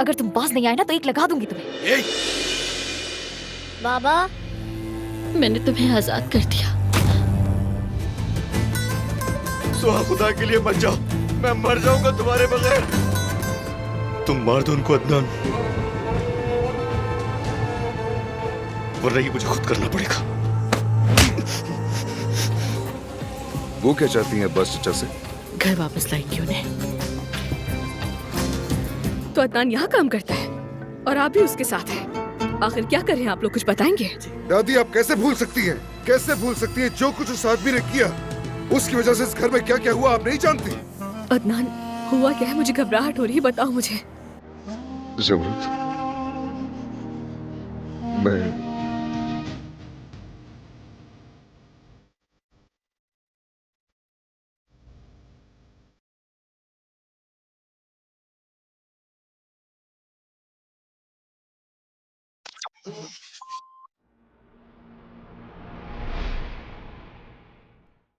अगर तुम पास नहीं आए ना तो एक लगा दूंगी तुम्हें। बाबा, मैंने तुम्हें आजाद कर दिया। सुहा, खुदा के लिए मत जाओ, मैं मर जाऊंगा तुम्हारे बगैर। तुम मार दो उनको अदनान, वरना ये मुझे खुद करना पड़ेगा। वो क्या चाहती हैं अब्बास चचा से? घर वापस लाएंगे उन्हें। तो अदनान यहाँ काम करता है और आप भी उसके साथ हैं। आखिर क्या कर रहे हैं आप लोग, कुछ बताएंगे? दादी, आप कैसे भूल सकती हैं? कैसे भूल सकती हैं? जो कुछ उस आदमी ने किया, उसकी वजह से इस घर में क्या क्या हुआ आप नहीं जानती। अदनान, हुआ क्या है? मुझे घबराहट हो रही है, बताओ मुझे। ज़मरुद, मैं